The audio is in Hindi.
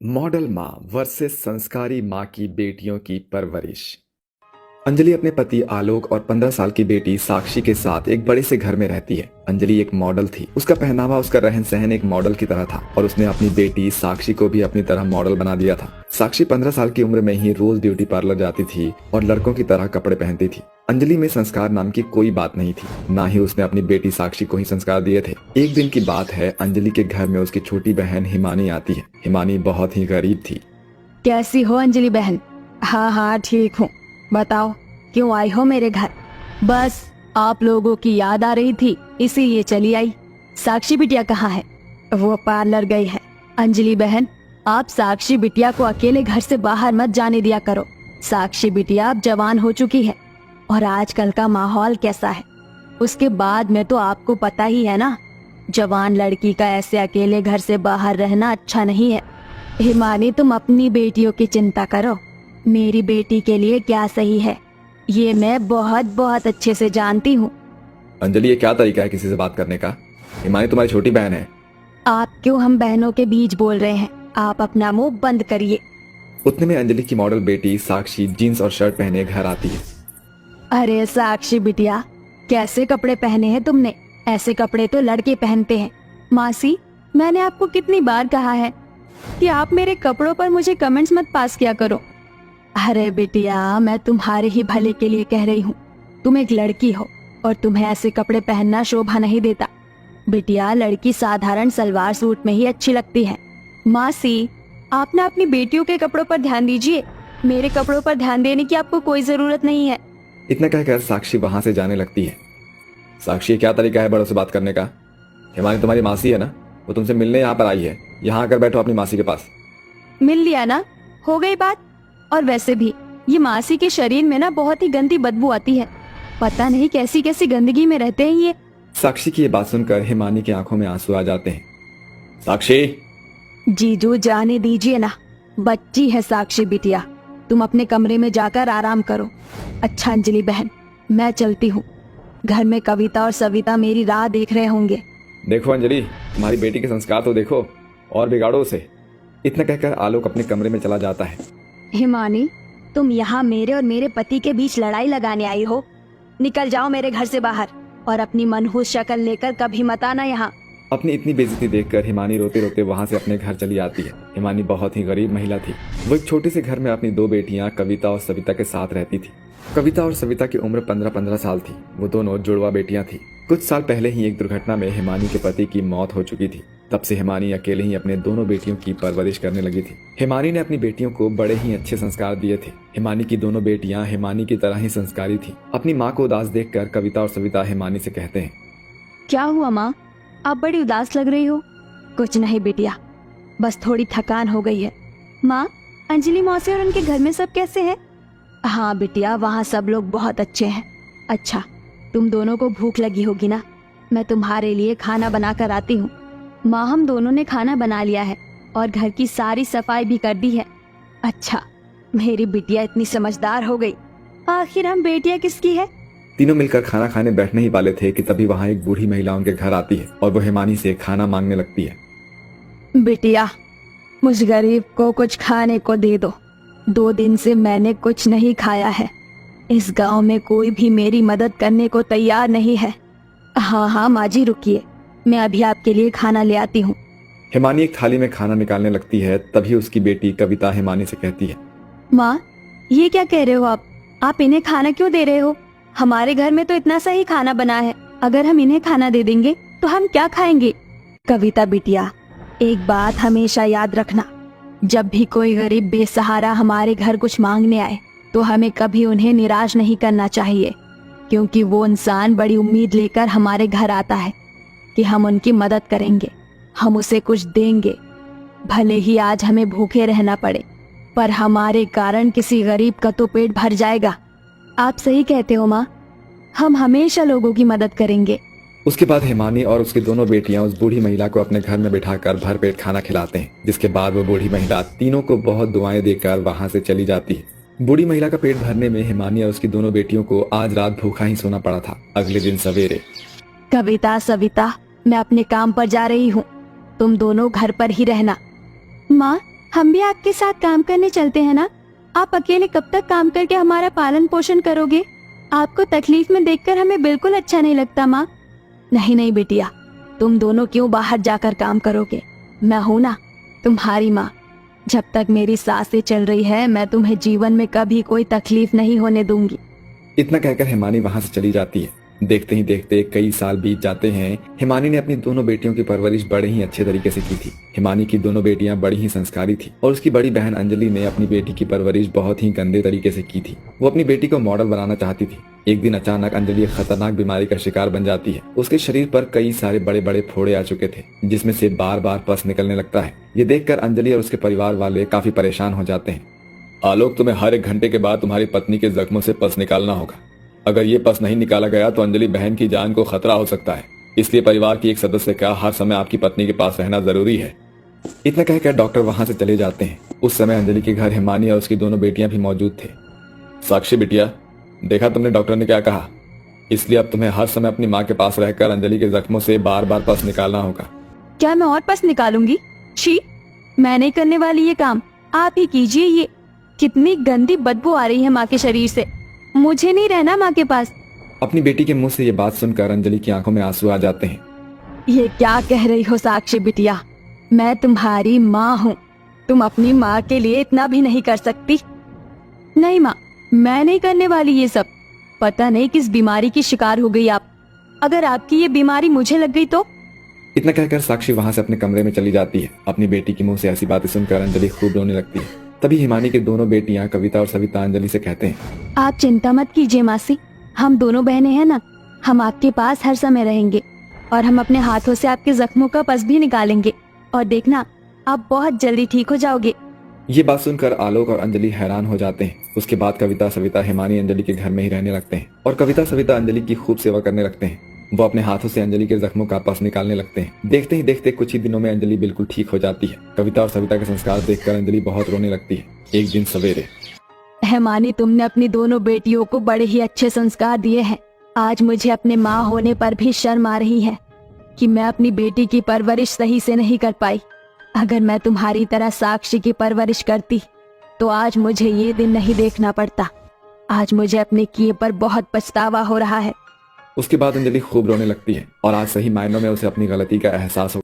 मॉडल माँ वर्सेस संस्कारी माँ की बेटियों की परवरिश। अंजलि अपने पति आलोक और 15 साल की बेटी साक्षी के साथ एक बड़े से घर में रहती है। अंजलि एक मॉडल थी। उसका पहनावा, उसका रहन सहन एक मॉडल की तरह था और उसने अपनी बेटी साक्षी को भी अपनी तरह मॉडल बना दिया था। साक्षी 15 साल की उम्र में ही रोज ब्यूटी पार्लर जाती थी और लड़कों की तरह कपड़े पहनती थी। अंजलि में संस्कार नाम की कोई बात नहीं थी, ना ही उसने अपनी बेटी साक्षी को ही संस्कार दिए थे। एक दिन की बात है, अंजलि के घर में उसकी छोटी बहन हिमानी आती है। हिमानी बहुत ही गरीब थी। कैसी हो अंजलि बहन? हाँ ठीक हूँ। बताओ क्यों आई हो मेरे घर? बस आप लोगों की याद आ रही थी इसीलिए चली आई। साक्षी बिटिया कहाँ है? वो पार्लर गई है। अंजलि बहन, आप साक्षी बिटिया को अकेले घर से बाहर मत जाने दिया करो। साक्षी बिटिया अब जवान हो चुकी है और आजकल का माहौल कैसा है उसके बाद में तो आपको पता ही है ना। जवान लड़की का ऐसे अकेले घर से बाहर रहना अच्छा नहीं है। हिमानी, तुम अपनी बेटियों की चिंता करो। मेरी बेटी के लिए क्या सही है ये मैं बहुत बहुत अच्छे से जानती हूँ। अंजलि, ये क्या तरीका है किसी से बात करने का? हिमानी तुम्हारी छोटी बहन है। आप क्यों हम बहनों के बीच बोल रहे हैं? आप अपना मुंह बंद करिए। उतने में अंजलि की मॉडल बेटी साक्षी जीन्स और शर्ट पहने घर आती है। अरे साक्षी बिटिया, कैसे कपड़े पहने हैं तुमने? ऐसे कपड़े तो लड़के पहनते हैं। मासी, मैंने आपको कितनी बार कहा है कि आप मेरे कपड़ों पर मुझे कमेंट्स मत पास किया करो। अरे बिटिया, मैं तुम्हारे ही भले के लिए कह रही हूँ। तुम एक लड़की हो और तुम्हें ऐसे कपड़े पहनना शोभा नहीं देता। बिटिया, लड़की साधारण सलवार सूट में ही अच्छी लगती है। मासी, आप ना अपनी बेटियों के कपड़ों पर ध्यान दीजिए। मेरे कपड़ों पर ध्यान देने की आपको कोई जरूरत नहीं है। इतना कहकर साक्षी वहां से जाने लगती है। साक्षी, क्या तरीका है बड़ों से बात करने का? हिमानी तुम्हारी मासी है ना, वो तुमसे मिलने यहाँ पर आई है। यहाँ आकर बैठो अपनी मासी के पास। मिल लिया ना, हो गई बात। और वैसे भी ये मासी के शरीर में ना बहुत ही गंदी बदबू आती है। पता नहीं कैसी कैसी गंदगी में रहते हैं ये। साक्षी की ये बात सुनकर हिमानी की आंखों में आंसू आ जाते हैं। साक्षी, जीजू, जाने दीजिए ना। बच्ची है साक्षी बिटिया, तुम अपने कमरे में जाकर आराम करो। अच्छा अंजलि बहन, मैं चलती हूँ। घर में कविता और सविता मेरी राह देख रहे होंगे। देखो अंजलि, तुम्हारी बेटी के संस्कार तो देखो और बिगाड़ो उसे। इतना कहकर आलोक अपने कमरे में चला जाता है। हिमानी, तुम यहाँ मेरे और मेरे पति के बीच लड़ाई लगाने आई हो? निकल जाओ मेरे घर से बाहर और अपनी मनहूस शक्ल लेकर कभी मत आना यहाँ। अपनी इतनी बेइज्जती देखकर हिमानी रोते रोते वहां से अपने घर चली आती है। हिमानी बहुत ही गरीब महिला थी। वो एक छोटे से घर में अपनी दो बेटियां कविता और सविता के साथ रहती थी। कविता और सविता की उम्र 15-15 साल थी। वो दोनों जुड़वा बेटियां थी। कुछ साल पहले ही एक दुर्घटना में हिमानी के पति की मौत हो चुकी थी। तब से हिमानी अकेले ही अपने दोनों बेटियों की परवरिश करने लगी थी। हिमानी ने अपनी बेटियों को बड़े ही अच्छे संस्कार दिए थे। हिमानी की दोनों बेटियां हिमानी की तरह ही संस्कारी थी। अपनी माँ को उदास देखकर कविता और सविता हिमानी से कहते हैं, क्या हुआ माँ, आप बड़ी उदास लग रही हो? कुछ नहीं बिटिया, बस थोड़ी थकान हो गई है। माँ, अंजलि मौसी और उनके घर में सब कैसे हैं? हाँ बिटिया, वहाँ सब लोग बहुत अच्छे हैं। अच्छा, तुम दोनों को भूख लगी होगी ना, मैं तुम्हारे लिए खाना बना कर आती हूँ। माँ, हम दोनों ने खाना बना लिया है और घर की सारी सफाई भी कर दी है। अच्छा, मेरी बिटिया इतनी समझदार हो गई। आखिर हम बेटियाँ किसकी है? तीनों मिलकर खाना खाने बैठने ही वाले थे कि तभी वहाँ एक बूढ़ी महिला उनके घर आती है और वो हिमानी से खाना मांगने लगती है। बिटिया, मुझ गरीब को कुछ खाने को दे दो। 2 दिन से मैंने कुछ नहीं खाया है। इस गांव में कोई भी मेरी मदद करने को तैयार नहीं है। हाँ माँ जी, रुकिए, मैं अभी आपके लिए खाना ले आती हूँ। हिमानी एक थाली में खाना निकालने लगती है। तभी उसकी बेटी कविता हिमानी से कहती है, माँ, ये क्या कह रहे हो आप इन्हें खाना क्यों दे रहे हो? हमारे घर में तो इतना सा ही खाना बना है। अगर हम इन्हें खाना दे देंगे तो हम क्या खाएंगे? कविता बिटिया, एक बात हमेशा याद रखना, जब भी कोई गरीब बेसहारा हमारे घर कुछ मांगने आए तो हमें कभी उन्हें निराश नहीं करना चाहिए, क्योंकि वो इंसान बड़ी उम्मीद लेकर हमारे घर आता है कि हम उनकी मदद करेंगे, हम उसे कुछ देंगे। भले ही आज हमें भूखे रहना पड़े, पर हमारे कारण किसी गरीब का तो पेट भर जाएगा। आप सही कहते हो माँ, हम हमेशा लोगों की मदद करेंगे। उसके बाद हिमानी और उसकी दोनों बेटियां उस बूढ़ी महिला को अपने घर में बिठाकर भरपेट खाना खिलाते हैं, जिसके बाद वो बूढ़ी महिला तीनों को बहुत दुआएं देकर वहां से चली जाती है। बूढ़ी महिला का पेट भरने में हिमानी और उसकी दोनों बेटियों को आज रात भूखा ही सोना पड़ा था। अगले दिन सवेरे, कविता, सविता, मैं अपने काम पर जा रही हूँ, तुम दोनों घर पर ही रहना। माँ, हम भी आपके साथ काम करने चलते हैं ना। आप अकेले कब तक काम करके हमारा पालन पोषण करोगे? आपको तकलीफ में देखकर हमें बिल्कुल अच्छा नहीं लगता माँ। नहीं नहीं बेटिया, तुम दोनों क्यों बाहर जाकर काम करोगे? मैं हूँ ना तुम्हारी माँ। जब तक मेरी सांसें चल रही है मैं तुम्हें जीवन में कभी कोई तकलीफ नहीं होने दूंगी। इतना कहकर हिमानी वहां से चली जाती है। देखते ही देखते कई साल बीत जाते हैं। हिमानी ने अपनी दोनों बेटियों की परवरिश बड़े ही अच्छे तरीके से की थी। हिमानी की दोनों बेटियां बड़ी ही संस्कारी थी और उसकी बड़ी बहन अंजलि ने अपनी बेटी की परवरिश बहुत ही गंदे तरीके से की थी। वो अपनी बेटी को मॉडल बनाना चाहती थी। एक दिन अचानक अंजलि एक खतरनाक बीमारी का शिकार बन जाती है। उसके शरीर पर कई सारे बड़े बड़े फोड़े आ चुके थे, जिसमें से बार बार पस निकलने लगता है। ये देखकर अंजलि और उसके परिवार वाले काफी परेशान हो जाते हैं। आलोक, तुम्हें हर 1 घंटे के बाद तुम्हारी पत्नी के जख्मों से पस निकालना होगा। अगर ये पस नहीं निकाला गया तो अंजलि बहन की जान को खतरा हो सकता है। इसलिए परिवार की एक सदस्य का हर समय आपकी पत्नी के पास रहना जरूरी है। इतना कहकर डॉक्टर वहां से चले जाते हैं। उस समय अंजलि के घर हिमानी और उसकी दोनों बेटियां भी मौजूद थे। साक्षी बिटिया, देखा तुमने डॉक्टर ने क्या कहा? इसलिए अब तुम्हें हर समय अपनी माँ के पास रहकर अंजलि के जख्मों से बार बार पस निकालना होगा। क्या मैं और पस निकालूंगी? छी, मैं नहीं करने वाली ये काम। आप ही कीजिए। ये कितनी गंदी बदबू आ रही है माँ के शरीर से। मुझे नहीं रहना माँ के पास। अपनी बेटी के मुंह से ये बात सुनकर अंजलि की आंखों में आंसू आ जाते हैं। ये क्या कह रही हो साक्षी बिटिया? मैं तुम्हारी माँ हूँ। तुम अपनी माँ के लिए इतना भी नहीं कर सकती? नहीं माँ, मैं नहीं करने वाली ये सब। पता नहीं किस बीमारी की शिकार हो गई आप। अगर आपकी ये बीमारी मुझे लग गई तो? इतना कहकर साक्षी वहां से अपने कमरे में चली जाती है। अपनी बेटी के मुंह से ऐसी बातें सुनकर अंजलि खूब रोने लगती है। तभी हिमानी की दोनों बेटियां कविता और सविता अंजलि से कहते हैं, आप चिंता मत कीजिए मासी, हम दोनों बहनें हैं ना। हम आपके पास हर समय रहेंगे और हम अपने हाथों से आपके जख्मों का पस भी निकालेंगे। और देखना, आप बहुत जल्दी ठीक हो जाओगे। ये बात सुनकर आलोक और अंजलि हैरान हो जाते हैं। उसके बाद कविता सविता हिमानी अंजलि के घर में ही रहने लगते हैं और कविता सविता अंजलि की खूब सेवा करने लगते हैं। वो अपने हाथों से अंजलि के जख्मों का पस निकालने लगते हैं। देखते ही देखते कुछ ही दिनों में अंजलि बिल्कुल ठीक हो जाती है। कविता और सविता के संस्कार देखकर अंजलि बहुत रोने लगती है। एक दिन सवेरे, हेमानी, तुमने अपनी दोनों बेटियों को बड़े ही अच्छे संस्कार दिए हैं। आज मुझे अपने माँ होने पर भी शर्म आ रही है कि मैं अपनी बेटी की परवरिश सही से नहीं कर पाई। अगर मैं तुम्हारी तरह साक्षी की परवरिश करती तो आज मुझे ये दिन नहीं देखना पड़ता। आज मुझे अपने किए पर बहुत पछतावा हो रहा है। उसके बाद अंजलि खूब रोने लगती है और आज सही मायनों में उसे अपनी गलती का एहसास हो